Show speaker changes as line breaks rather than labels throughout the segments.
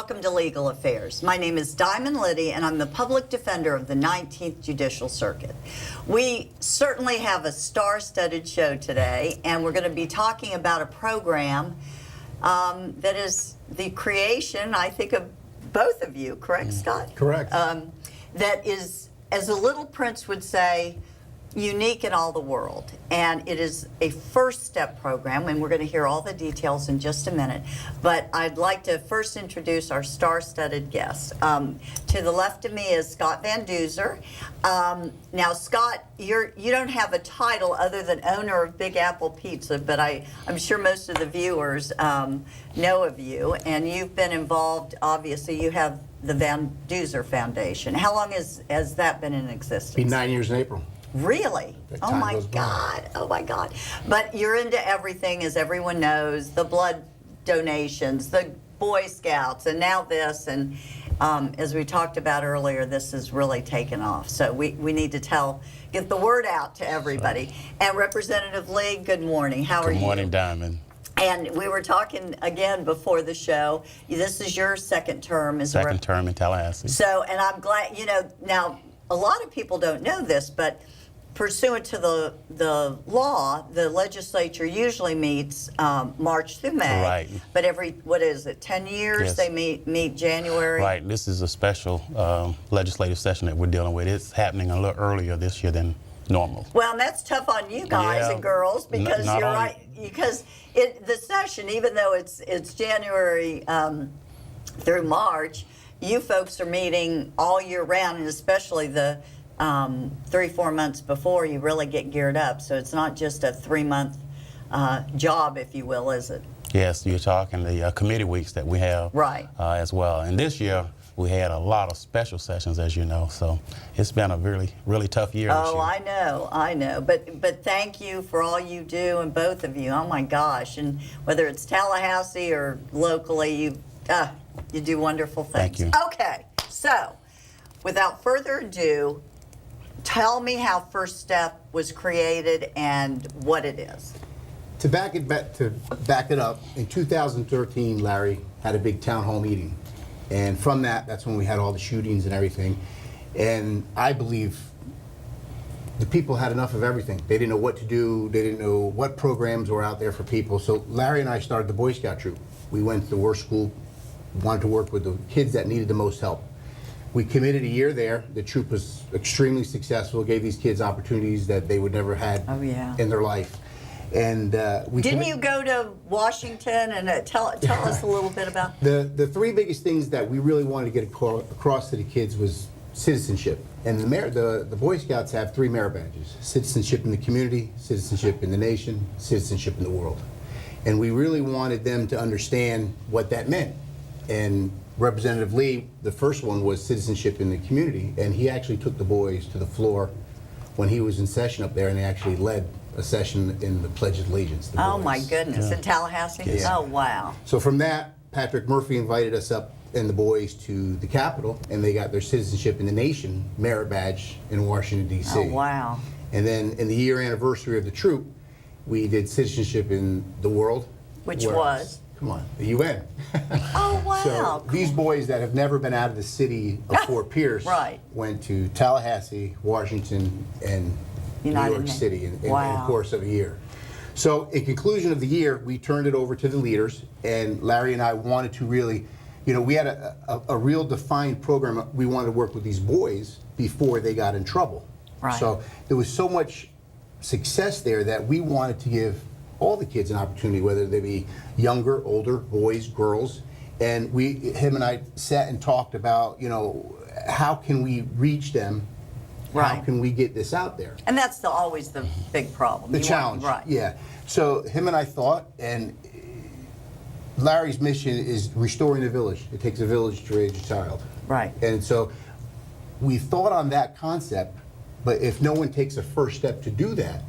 welcome to Legal Affairs. My name is Diamond Liddy, and I'm the public defender of the 19th Judicial Circuit. We certainly have a star-studded show today, and we're going to be talking about a program that is the creation, I think, of both of you, correct, Scott?
Correct.
That is, as the Little Prince would say, unique in all the world. And it is a first step program, and we're going to hear all the details in just a minute. But I'd like to first introduce our star-studded guest. To the left of me is Scott Van Duzer. Now, Scott, you don't have a title other than owner of Big Apple Pizza, but I'm sure most of the viewers know of you. And you've been involved, obviously, you have the Van Duzer Foundation. How long has that been in existence?
Be 9 years in April.
Really? Oh my God. Oh my God. But you're into everything, as everyone knows, the blood donations, the Boy Scouts, and now this. And as we talked about earlier, this has really taken off. So we need to get the word out to everybody. And Representative Lee, good morning. How are you?
Good morning, Diamond.
And we were talking again before the show. This is your second term as
Second term in Tallahassee.
So, and I'm glad, now a lot of people don't know this, but pursuant to the law, the legislature usually meets March through May.
Right.
But every, 10 years,
Yes.
they meet January?
Right. This is a special legislative session that we're dealing with. It's happening a little earlier this year than normal.
Well, and that's tough on you guys
Yeah.
and girls, because
Not
you're
only-
right. Because the session, even though it's January through March, you folks are meeting all year round, and especially the 3-4 months before you really get geared up. So it's not just a 3-month job, if you will, is it?
Yes, you're talking the committee weeks that we have
Right.
As well. And this year, we had a lot of special sessions, as you know. So it's been a really, really tough year this year.
Oh, I know. But thank you for all you do, and both of you. Oh my gosh! And whether it's Tallahassee or locally, you do wonderful things.
Thank you.
Okay, so without further ado, tell me how First Step was created and what it is.
To back it up, in 2013, Larry had a big town hall meeting. And from that's when we had all the shootings and everything. And I believe the people had enough of everything. They didn't know what to do. They didn't know what programs were out there for people. So Larry and I started the Boy Scout troop. We went to the worst school, wanted to work with the kids that needed the most help. We committed a year there. The troop was extremely successful, gave these kids opportunities that they would never had in their life. And
Didn't you go to Washington? And tell us a little bit about
the three biggest things that we really wanted to get across to the kids was citizenship. And the Boy Scouts have 3 merit badges: citizenship in the community, citizenship in the nation, citizenship in the world. And we really wanted them to understand what that meant. And Representative Lee, the first one was citizenship in the community, and he actually took the boys to the floor when he was in session up there, and they actually led a session in the Pledge of Allegiance.
Oh my goodness, in Tallahassee?
Yes.
Oh wow.
So from that, Patrick Murphy invited us up and the boys to the Capitol, and they got their citizenship in the nation merit badge in Washington, D.C.
Oh wow.
And then in the year anniversary of the troop, we did citizenship in the world.
Which was?
Come on, the UN.
Oh wow.
So these boys that have never been out of the city of Fort Pierce
Right.
went to Tallahassee, Washington, and New York City in the course of a year. So in conclusion of the year, we turned it over to the leaders, and Larry and I wanted to really, we had a real defined program. We wanted to work with these boys before they got in trouble.
Right.
So there was so much success there that we wanted to give all the kids an opportunity, whether they be younger, older, boys, girls. And him and I sat and talked about, how can we reach them?
Right.
How can we get this out there?
And that's always the big problem.
The challenge.
Right.
Yeah. So him and I thought, and Larry's mission is restoring the village. It takes a village to raise a child.
Right.
And so we thought on that concept, but if no one takes a first step to do that,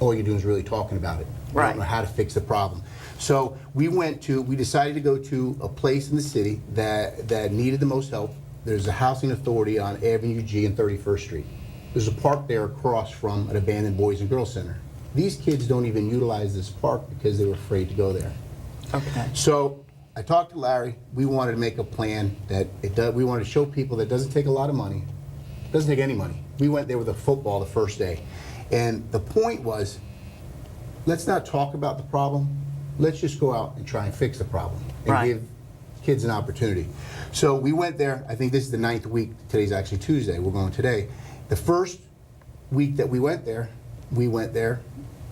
all you're doing is really talking about it. You
Right.
don't know how to fix the problem. So we decided to go to a place in the city that needed the most help. There's a housing authority on Avenue G and 31st Street. There's a park there across from an abandoned Boys and Girls Center. These kids don't even utilize this park because they were afraid to go there.
Okay.
So I talked to Larry. We wanted to make a plan that we wanted to show people that it doesn't take a lot of money. It doesn't take any money. We went there with a football the first day. And the point was, let's not talk about the problem. Let's just go out and try and fix the problem and
Right.
give kids an opportunity. So we went there. I think this is the 9th week. Today's actually Tuesday. We're going today. The first week that we went there,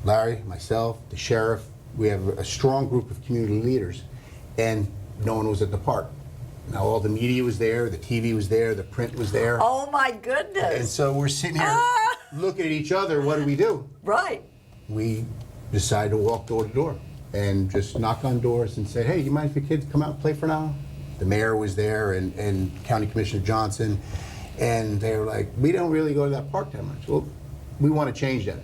Larry, myself, the sheriff, we have a strong group of community leaders, and no one was at the park. Now all the media was there, the TV was there, the print was there.
Oh my
And
goodness.
so we're sitting here looking at each other. What do we do?
Right.
We decided to walk door to door and just knock on doors and say, hey, you mind if your kids come out and play for now? The mayor was there and County Commissioner Johnson, and they were like, we don't really go to that park that much. Well, we want to change that.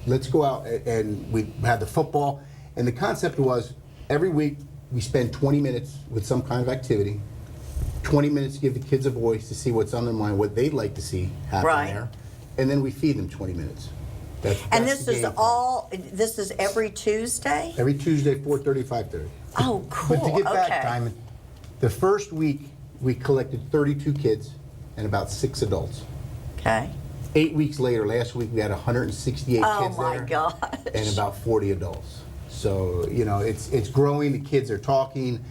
Let's go out, and we had the football, and the concept was every week we spend 20 minutes with some kind of activity, 20 minutes to give the kids a voice to see what's on their mind, what they'd like to see happen
Right.
there, and then we feed them 20 minutes.
And
That's
this
the
is
game plan.
this is every Tuesday?
Every Tuesday, 4:30, 5:30.
Oh, cool.
But to get back,
Okay.
Diamond, the first week we collected 32 kids and about 6 adults.
Okay.
8 weeks later, last week, we had 168
Oh
kids
my
there
gosh.
and about 40 adults. So, you know, it's growing. The kids are talking,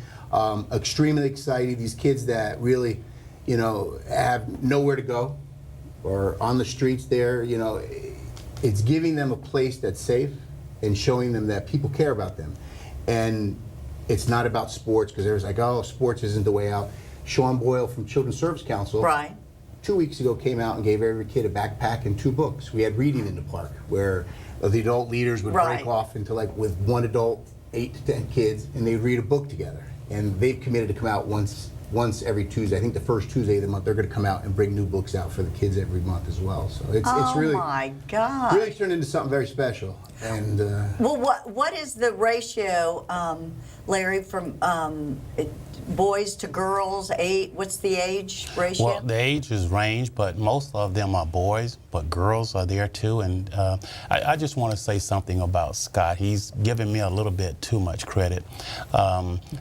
extremely excited. These kids that really, you know, have nowhere to go or on the streets there, you know, it's giving them a place that's safe and showing them that people care about them. And it's not about sports, because there's like, oh, sports isn't the way out. Sean Boyle from Children's Service Council
Right.
2 weeks ago came out and gave every kid a backpack and 2 books. We had reading in the park where the adult leaders would
Right.
break off into like with one adult, 8 to 10 kids, and they'd read a book together. And they've committed to come out once every Tuesday. I think the first Tuesday of the month they're going to come out and bring new books out for the kids every month as well. So it's really
Oh my God.
really turned into something very special. And
Well, what is the ratio, Larry, from boys to girls? What's the age ratio?
Well, the ages range, but most of them are boys, but girls are there too. And I just want to say something about Scott. He's given me a little bit too much credit.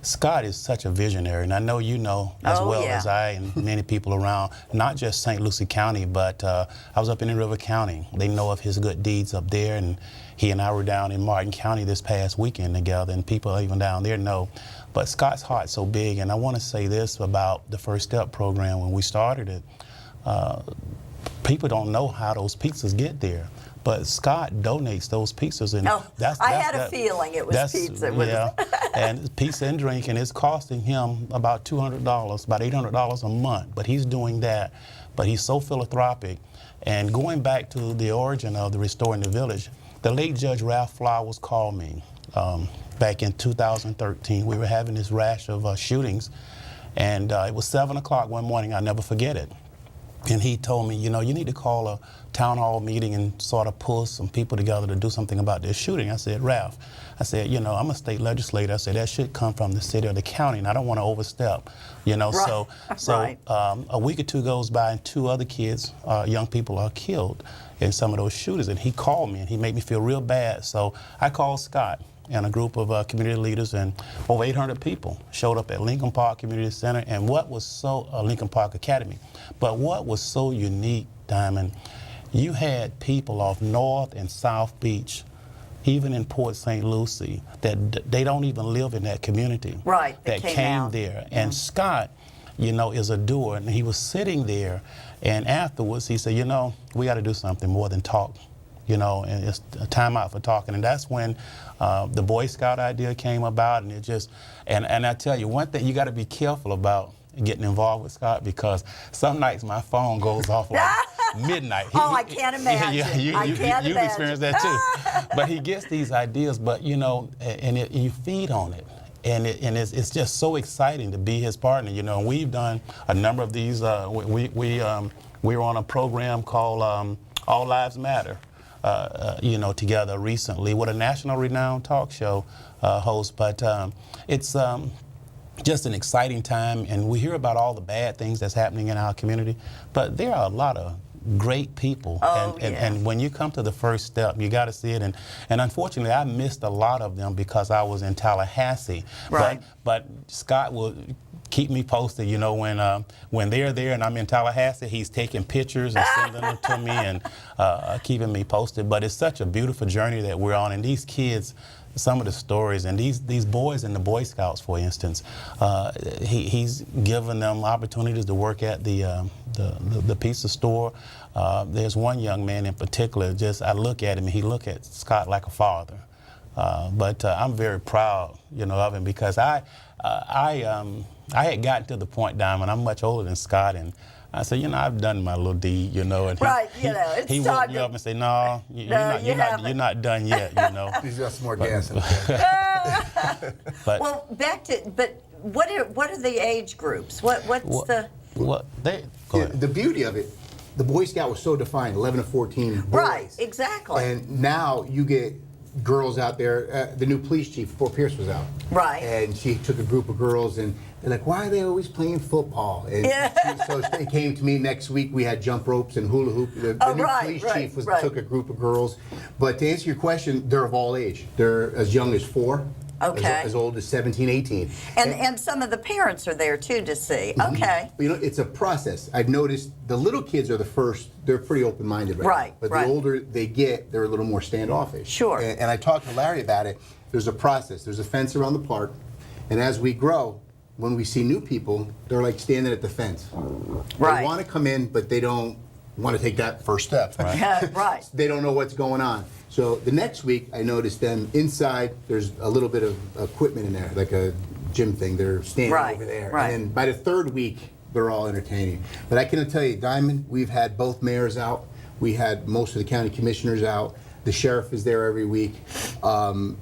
Scott is such a visionary, and I know you know as
Oh,
well
yeah.
as I and many people around, not just St. Lucie County, but I was up in River County. They know of his good deeds up there, and he and I were down in Martin County this past weekend together, and people even down there know. But Scott's heart's so big, and I want to say this about the First Step program. When we started it, people don't know how those pizzas get there, but Scott donates those pizzas, and
I had a feeling it was pizza.
Yeah, and pizza and drink, and it's costing him about $200, about $800 a month. But he's doing that. But he's so philanthropic, and going back to the origin of the Restoring the Village, the late Judge Ralph Flowers called me back in 2013. We were having this rash of shootings, and it was 7 o'clock one morning. I'll never forget it. And he told me, you know, you need to call a town hall meeting and sort of pull some people together to do something about this shooting. I said, Ralph, I said, you know, I'm a state legislator. I said, that should come from the city or the county, and I don't want to overstep, you know.
Right.
So
Right.
a week or two goes by, and 2 other kids, young people, are killed in some of those shootings. And he called me, and he made me feel real bad. So I called Scott and a group of community leaders, and over 800 people showed up at Lincoln Park Community Center, and what was so Lincoln Park Academy. But what was so unique, Diamond, you had people off North and South Beach, even in Port St. Lucie, that they don't even live in that community.
Right,
That
that came
came
out.
there. And Scott, you know, is a doer, and he was sitting there, and afterwards he said, you know, we got to do something more than talk. You know, and it's a time out for talking. And that's when the Boy Scout idea came about, and it just, and I tell you, one thing you got to be careful about getting involved with Scott, because some nights my phone goes off like midnight.
Oh, I can't imagine. I can't
you've
imagine.
experienced that too. But he gets these ideas, but you know, and you feed on it. And it's just so exciting to be his partner, you know. And we've done a number of these. We were on a program called All Lives Matter, you know, together recently with a national renowned talk show host. But it's just an exciting time, and we hear about all the bad things that's happening in our community, but there are a lot of great people.
Oh,
And when you come to the first step, you got to see it. And unfortunately, I missed a lot of them because I was in Tallahassee.
Right.
But Scott will keep me posted. You know, when they're there and I'm in Tallahassee, he's taking pictures and sending them to me and keeping me posted. But it's such a beautiful journey that we're on. And these kids, some of the stories, and these boys in the Boy Scouts, for instance, he's given them opportunities to work at the pizza store. There's one young man in particular, I look at him and he look at Scott like a father. But I'm very proud, you know, of him because I had gotten to the point, Diamond, I'm much older than Scott, and I said, you know, I've done my little deed, you know. And
Right, you know, it's
he
time
woke me
to-
up and said, no,
No, you haven't."
you're not done yet, you know.
He's got some more gas in the
But
Well, but what are the age groups? What's the
go ahead.
The beauty of it, the Boy Scout was so defined, 11 to 14 boys.
right? Exactly.
And now you get girls out there. The new police chief, Fort Pierce, was out.
Right.
And she took a group of girls, and they're like, why are they always playing football? And so they came to me next week. We had jump ropes and hula hoop. The
Oh,
new
right,
police
right,
chief
right.
took a group of girls. But to answer your question, they're of all age. They're as young as 4.
Okay.
As old as 17, 18.
and some of the parents are there too to see.
Mm-hmm.
Okay.
You know, it's a process. I've noticed the little kids are the first, they're pretty open-minded right
Right,
now. But
right.
the older they get, they're a little more standoffish.
Sure.
And I talked to Larry about it. There's a process. There's a fence around the park. And as we grow, when we see new people, they're like standing at the fence.
Right.
They want to come in, but they don't want to take that first step.
Right.
They don't know what's going on. So the next week, I noticed them inside. There's a little bit of equipment in there, like a gym thing. They're standing
Right,
over there.
right.
And then by the third week, they're all entertaining. But I can tell you, Diamond, we've had both mayors out. We had most of the county commissioners out. The sheriff is there every week. And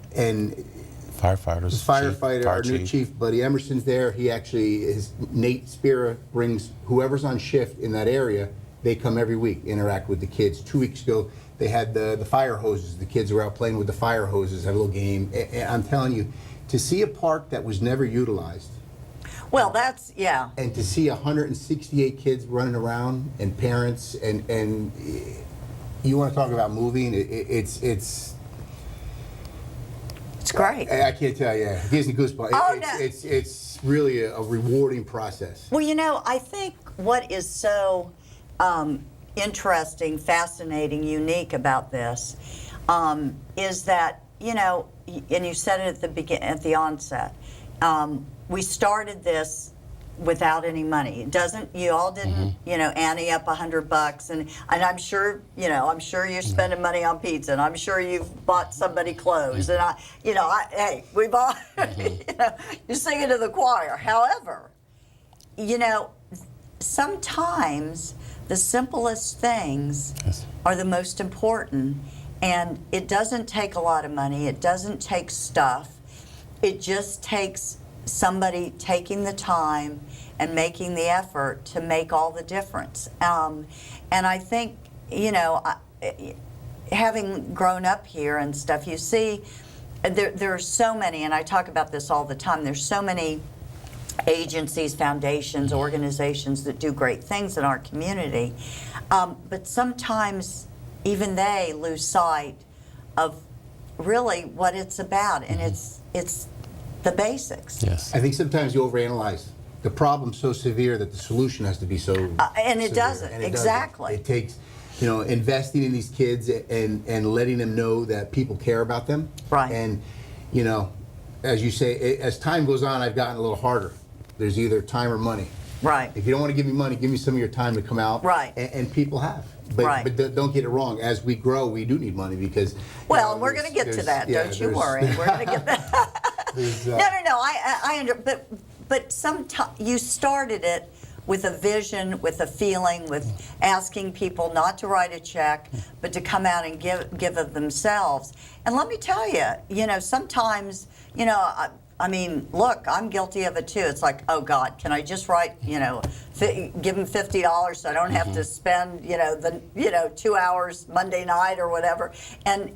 Firefighters.
firefighter,
Fire
our new chief, Buddy Emerson's there. He actually is, Nate Spira brings whoever's on shift in that area. They come every week, interact with the kids. 2 weeks ago, they had the fire hoses. The kids were out playing with the fire hoses, had a little game. And I'm telling you, to see a park that was never utilized,
Well, that's
and to see 168 kids running around and parents, and you want to talk about moving, it's
great.
I can't tell you, it gives me goosebumps.
Oh, no.
It's really a rewarding process.
Well, you know, I think what is so interesting, fascinating, unique about this is that, you know, and you said it at the onset, we started this without any money. It doesn't, you all didn't, you know, ante up $100, and I'm sure, you know, I'm sure you're spending money on pizza, and I'm sure you've bought somebody clothes, and hey, we've all, you know, you're singing to the choir. However, you know, sometimes the simplest things
Yes.
are the most important, and it doesn't take a lot of money. It doesn't take stuff. It just takes somebody taking the time and making the effort to make all the difference. And I think, you know, having grown up here and stuff, you see, there are so many, and I talk about this all the time, there's so many agencies, foundations, organizations that do great things in our community. But sometimes even they lose sight of really what it's about, and it's the basics.
Yes.
I think sometimes you overanalyze. The problem's so severe that the solution has to be so
And it
severe.
doesn't,
And
exactly.
It takes, you know, investing in these kids and letting them know that people care about them.
Right.
And, you know, as you say, as time goes on, I've gotten a little harder. There's either time or money.
Right.
If you don't want to give me money, give me some of your time to come out.
Right.
And people have. But,
Right.
but don't get it wrong. As we grow, we do need money because.
Well,
you know,
we're going to get to
there's-
that.
yeah,
Don't you
there's-
worry. We're going to get that.
there's,
No. But sometimes you started it with a vision, with a feeling, with asking people not to write a check, but to come out and give of themselves. And let me tell you, you know, sometimes, you know, I mean, look, I'm guilty of it too. It's like, oh God, can I just write, you know, give them $50 so I don't have to spend, you know, 2 hours Monday night or whatever. And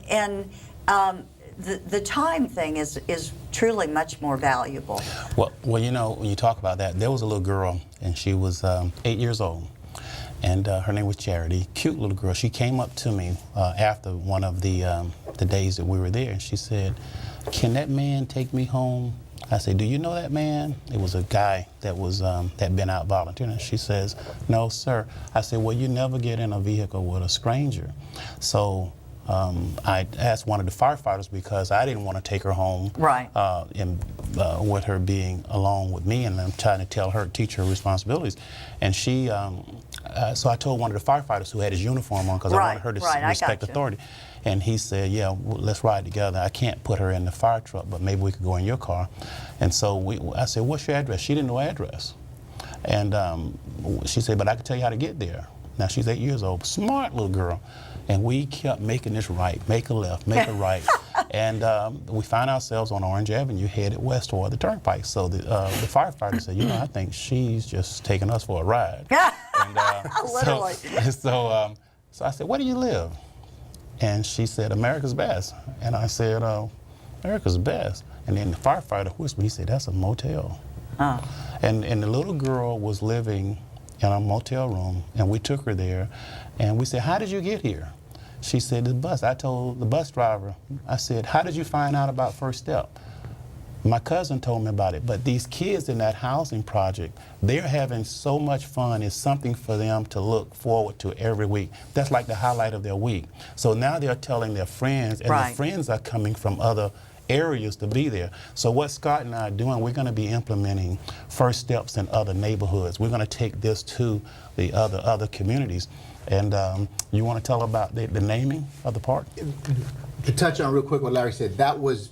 the time thing is truly much more valuable.
Well, you know, when you talk about that, there was a little girl, and she was 8 years old, and her name was Charity. Cute little girl. She came up to me after one of the days that we were there, and she said, "Can that man take me home?" I said, "Do you know that man?" It was a guy that was had been out volunteering. And she says, "No, sir." I said, "Well, you never get in a vehicle with a stranger." So I asked one of the firefighters because I didn't want to take her home,
Right.
With her being along with me, and I'm trying to teach her responsibilities. And she, so I told one of the firefighters who had his uniform on because I wanted her to
Right, I
respect
gotcha.
authority. And he said, "Yeah, well, let's ride together. I can't put her in the fire truck, but maybe we could go in your car." And so I said, "What's your address?" She didn't know her address. And she said, "But I can tell you how to get there." Now she's 8 years old, smart little girl. And we kept making this right, make a left, make a right. And we found ourselves on Orange Avenue headed west toward the turnpike. So the firefighter said, I think she's just taking us for a ride. And,
Literally.
So I said, "Where do you live?" And she said, "America's Best." And I said, "America's Best?" And then the firefighter whispered, he said, "That's a motel." And the little girl was living in a motel room, and we took her there, and we said, "How did you get here?" She said, "The bus." I told the bus driver, I said, "How did you find out about First Step?" My cousin told me about it, but these kids in that housing project, they're having so much fun. It's something for them to look forward to every week. That's like the highlight of their week. So now they're telling their friends, and
Right.
their friends are coming from other areas to be there. So what Scott and I are doing, we're going to be implementing First Steps in other neighborhoods. We're going to take this to the other communities. And you want to tell about the naming of the park?
To touch on real quick what Larry said, that was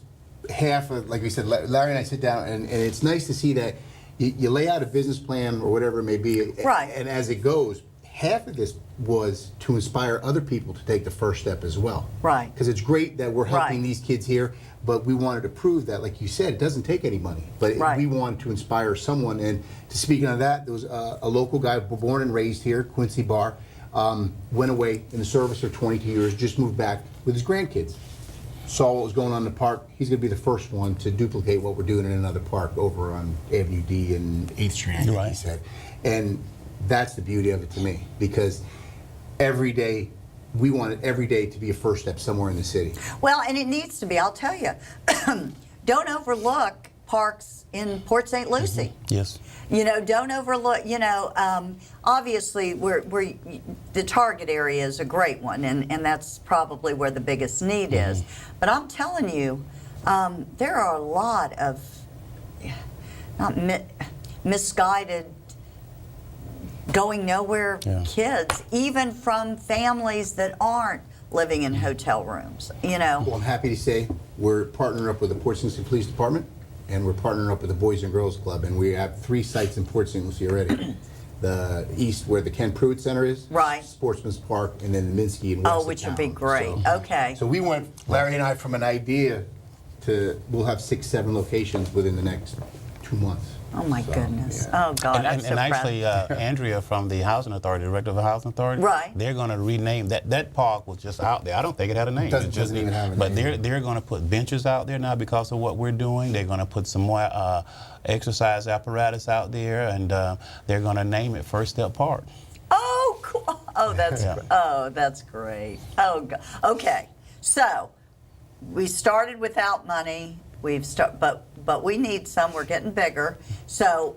half of, like we said, Larry and I sit down, and it's nice to see that you lay out a business plan or whatever it may be,
Right.
and as it goes, half of this was to inspire other people to take the first step as well.
Right.
Because it's great that we're helping
Right.
these kids here, but we wanted to prove that, like you said, it doesn't take any money. But
Right.
we wanted to inspire someone, and to speaking of that, there was a local guy born and raised here, Quincy Barr, went away in the service for 22 years, just moved back with his grandkids. Saw what was going on in the park. He's going to be the first one to duplicate what we're doing in another park over on Avenue D and 8th Street, I think
Right.
he said. And that's the beauty of it to me, because every day, we want it every day to be a first step somewhere in the city.
Well, and it needs to be, I'll tell you. Don't overlook parks in Port St. Lucie.
Yes.
Don't overlook, obviously the target area is a great one, and that's probably where the biggest need is. But I'm telling you, there are a lot of misguided, going nowhere kids, even from families that aren't living in hotel rooms,
Well, I'm happy to say we're partnering up with the Port St. Lucie Police Department, and we're partnering up with the Boys and Girls Club, and we have 3 sites in Port St. Lucie already. The east, where the Ken Pruitt Center is,
Right.
Sportsman's Park, and then the Minsky and West
Oh,
of
which would be
town.
great. Okay.
So we went, Larry and I, from an idea to, we'll have 6, 7 locations within the next 2 months.
Oh my
So,
goodness.
yeah.
Oh God, I'm
And
so proud.
actually, Andrea from the Housing Authority, Director of the Housing Authority,
Right.
they're going to rename that park was just out there. I don't think it had a name.
Doesn't even have a
but
name.
they're going to put benches out there now because of what we're doing. They're going to put some more exercise apparatus out there, and they're going to name it First Step Park.
Oh, cool. Oh, that's great. Oh, okay. So we started without money. But we need some. We're getting bigger. So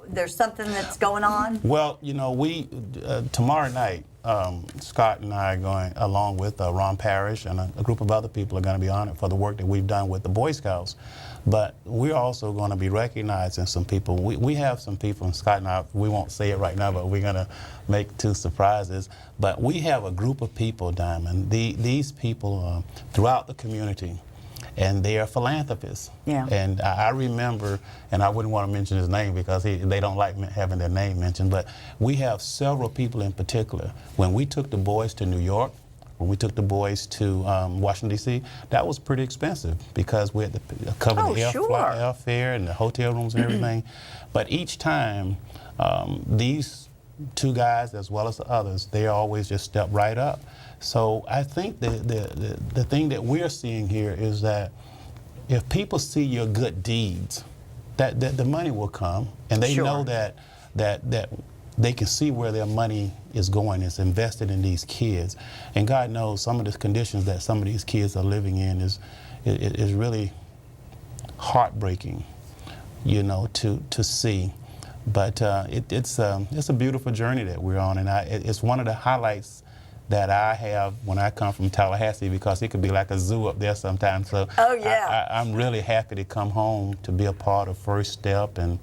there's something that's going on?
Well, we tomorrow night, Scott and I are going, along with Ron Parrish and a group of other people, are going to be honored for the work that we've done with the Boy Scouts. But we're also going to be recognizing some people. We have some people, and Scott and I, we won't say it right now, but we're going to make 2 surprises. But we have a group of people, Diamond. These people throughout the community, and they are philanthropists.
Yeah.
And I remember, and I wouldn't want to mention his name because they don't like having their name mentioned, but we have several people in particular. When we took the boys to New York, when we took the boys to Washington, D.C., that was pretty expensive because we had to cover the airfare and the hotel rooms and everything. But each time, these 2 guys, as well as the others, they always just step right up. So I think the thing that we're seeing here is that if people see your good deeds, that the money will come, and they
Sure.
know that they can see where their money is going. It's invested in these kids. And God knows some of the conditions that some of these kids are living in is really heartbreaking, you know, to see. But it's a beautiful journey that we're on, and it's one of the highlights that I have when I come from Tallahassee, because it could be like a zoo up there sometimes. So
Oh, yeah.
I'm really happy to come home to be a part of First Step and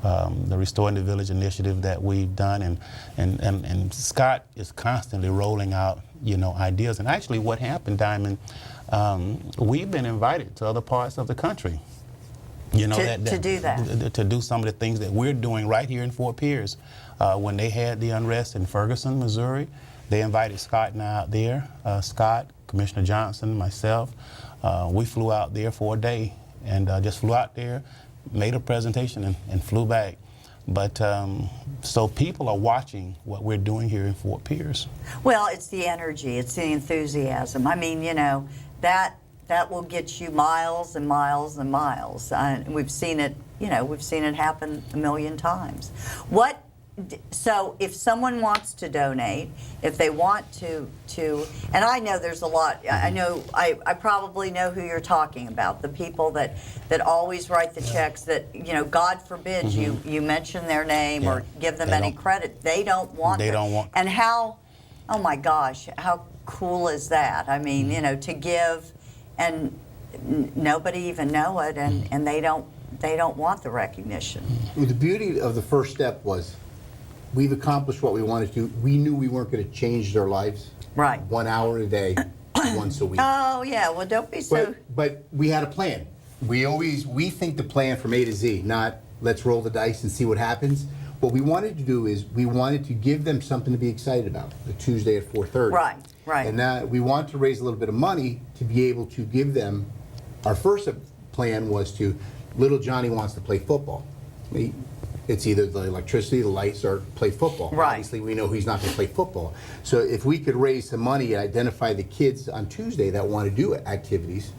the Restoring the Village initiative that we've done, and Scott is constantly rolling out, you know, ideas. And actually, what happened, Diamond, we've been invited to other parts of the country. You know,
To do that.
to do some of the things that we're doing right here in Fort Pierce. When they had the unrest in Ferguson, Missouri, they invited Scott and I out there. Scott, Commissioner Johnson, myself, we flew out there for a day and just flew out there, made a presentation and flew back. But so people are watching what we're doing here in Fort Pierce.
Well, it's the energy, it's the enthusiasm. I mean, you know, that will get you miles and miles and miles. We've seen it, you know, we've seen it happen a million times. So if someone wants to donate, if they want to, and I know there's a lot, I know, I probably know who you're talking about, the people that always write the checks that, you know, God forbid you mention their name or give them any credit. They don't want
They
it.
don't want.
And how, oh my gosh, how cool is that? I mean, you know, to give and nobody even know it, and they don't want the recognition.
Well, the beauty of the First Step was we've accomplished what we wanted to. We knew we weren't going to change their lives.
Right.
1 hour a day, once a week.
Oh yeah, well don't be so.
But we had a plan. We think the plan from A to Z, not let's roll the dice and see what happens. What we wanted to do is we wanted to give them something to be excited about. The Tuesday at 4:30.
Right.
And that we want to raise a little bit of money to be able to give them. Our first plan was to, little Johnny wants to play football. It's either the electricity, the lights, or play football.
Right.
Obviously, we know he's not going to play football. So if we could raise some money and identify the kids on Tuesday that want to do activities,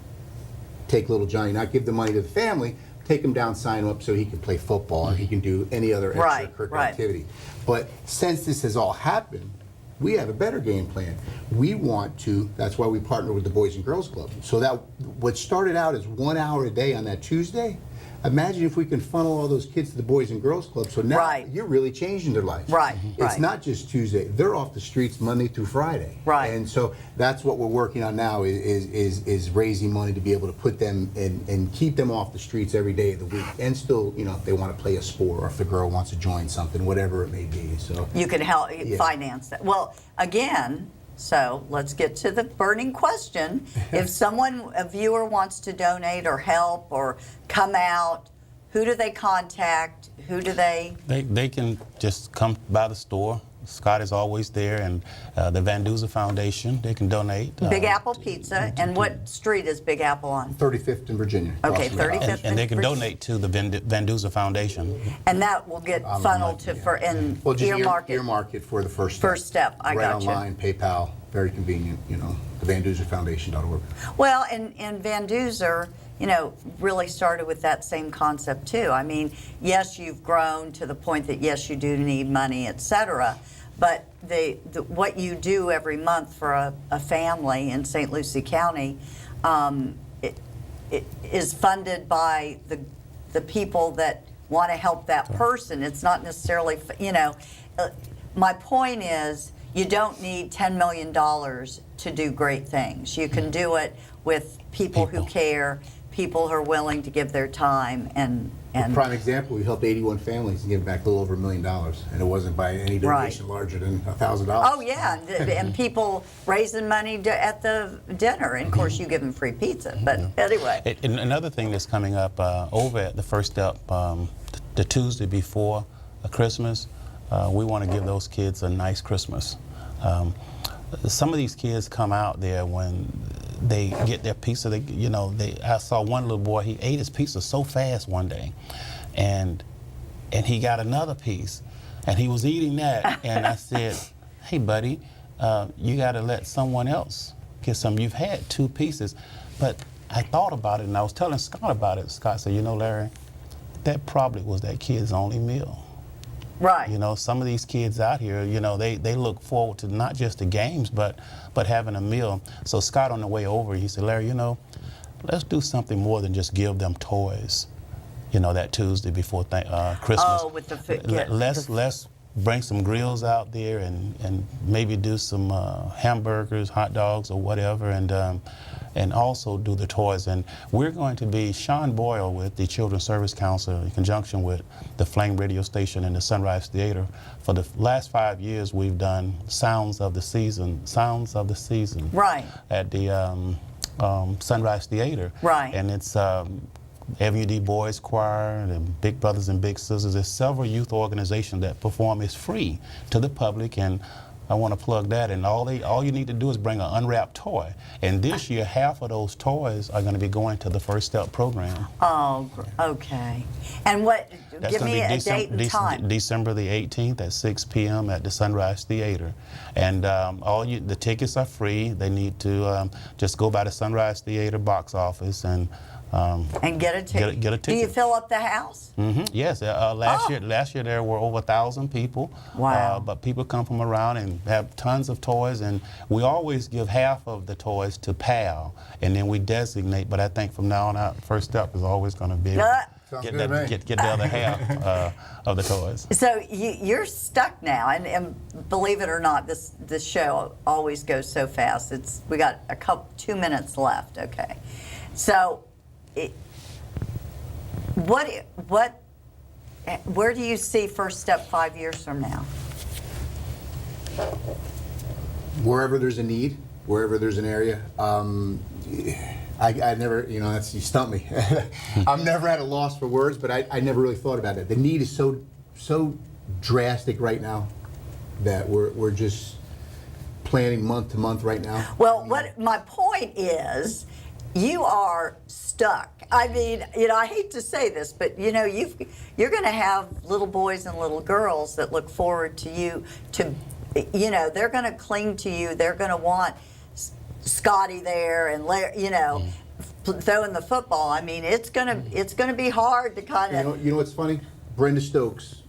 take little Johnny, not give the money to the family, take him down, sign him up so he can play football or he can do any other extracurricular activity. But since this has all happened, we have a better game plan. We want to, that's why we partner with the Boys and Girls Club. So that what started out as 1 hour a day on that Tuesday, imagine if we can funnel all those kids to the Boys and Girls Club. So now you're really changing their life.
Right.
It's not just Tuesday. They're off the streets Monday through Friday.
Right.
And so that's what we're working on now is raising money to be able to put them and keep them off the streets every day of the week. And still, you know, if they want to play a sport or if the girl wants to join something, whatever it may be. So
You can help finance that. Well, again, so let's get to the burning question. If a viewer wants to donate or help or come out, who do they contact? Who do they?
They can just come by the store. Scott is always there, and the Van Duzer Foundation, they can donate.
Big Apple Pizza. And what street is Big Apple on?
35th in Virginia.
Okay,
across from the
35th.
And they can donate to the Van Duzer Foundation.
And that will get funneled to
Well, just
earmark it.
earmark it for the First Step.
First Step, I
right
gotcha.
online, PayPal, very convenient, you know, the VanDuzerFoundation.org.
Well, and Van Duzer, you know, really started with that same concept too. I mean, yes, you've grown to the point that yes, you do need money, et cetera, but what you do every month for a family in St. Lucie County, it is funded by the people that want to help that person. It's not necessarily, you know, my point is you don't need $10 million to do great things. You can do it with people who care, people who are willing to give their time and
Prime example, we helped 81 families and give back a little over $1 million, and it wasn't by any donation larger than $1,000.
Oh yeah, and people raising money at the dinner, and of course you give them free pizza. But anyway,
And another thing that's coming up over at the First Step, the Tuesday before Christmas, we want to give those kids a nice Christmas. Some of these kids come out there when they get their pizza. I saw one little boy. He ate his pizza so fast one day, and he got another piece, and he was eating that. And I said, "Hey, buddy, you got to let someone else get some. You've had 2 pieces." But I thought about it, and I was telling Scott about it. Scott said, "You know, Larry, that probably was that kid's only meal."
Right.
You know, some of these kids out here, you know, they look forward to not just the games, but having a meal. So Scott, on the way over, he said, Larry, you know, let's do something more than just give them toys. You know, that Tuesday before Christmas.
Oh, with the food. Yeah,
Let's bring some grills out there and maybe do some hamburgers, hot dogs, or whatever, and also do the toys. And we're going to be Sean Boyle with the Children's Service Council in conjunction with the Flame radio station and the Sunrise Theater. For the last 5 years, we've done Sounds of the Season
Right.
at the Sunrise Theater.
Right.
And it's FUD Boys Choir and Big Brothers and Big Sisters. There's several youth organizations that perform. It's free to the public, and I want to plug that. And all you need to do is bring an unwrapped toy. And this year, half of those toys are going to be going to the First Step program.
Oh, okay. And what?
That's
Give
gonna
me
be
a date and time.
December the 18th at 6 p.m. at the Sunrise Theater. And the tickets are free. They need to just go by the Sunrise Theater box office and
Get a ticket.
Get a ticket.
Do you fill up the house?
Yes. Last year there were over 1,000 people.
Wow.
But people come from around and have tons of toys, and we always give half of the toys to PAL, and then we designate. But I think from now on out, First Step is always going to be able
Sounds
to
good to me.
get the other half of the toys.
So you're stuck now, and believe it or not, this show always goes so fast. We got 2 minutes left. Okay, so where do you see First Step 5 years from now?
Wherever there's a need, wherever there's an area. I never, you stumped me. I'm never at a loss for words, but I never really thought about it. The need is so drastic right now that we're just planning month to month right now.
Well, what my point is, you are stuck. I mean, I hate to say this, but you're going to have little boys and little girls that look forward to you. They're going to cling to you. They're going to want Scotty there and throwing the football. I mean, it's gonna be hard to kind of.
You know what's funny? Brenda Stokes,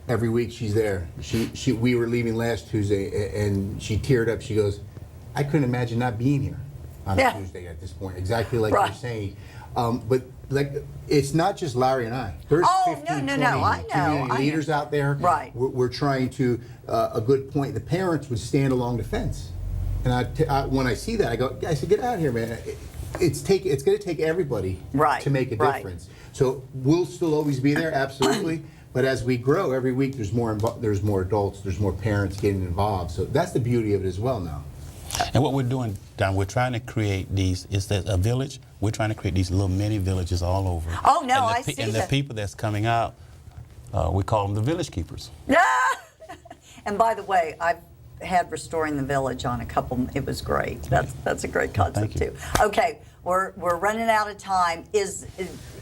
every week she's there. We were leaving last Tuesday, and she teared up. She goes, "I couldn't imagine not being here on a Tuesday at this point." Exactly like
Right.
you're saying. But it's not just Larry and I. There's 15, 20 community leaders out there.
Right.
We're trying to. A good point. The parents would stand along the fence. And when I see that, I said, get out of here, man. It's going to take everybody to make a difference. So we'll still always be there, absolutely. But as we grow every week, there's more adults, there's more parents getting involved. So that's the beauty of it as well now.
And what we're doing, Don, we're trying to create these. Is that a village? We're trying to create these little mini villages all over.
Oh no,
and
I see
And
that.
the people that's coming out, we call them the village keepers.
And by the way, I've had Restoring the Village on a couple. It was great. That's a great concept too. Okay, we're running out of time.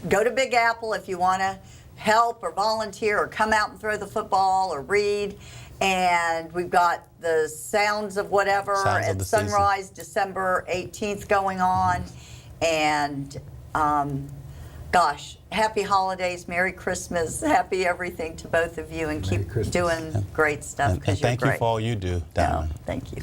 Go to Big Apple if you want to help or volunteer or come out and throw the football or read. And we've got the Sounds of Whatever at Sunrise, December 18th going on. And gosh, happy holidays, Merry Christmas, happy everything to both of you, and keep doing great stuff
And
because you're
thank
great.
you for all you do, Don.
Thank you.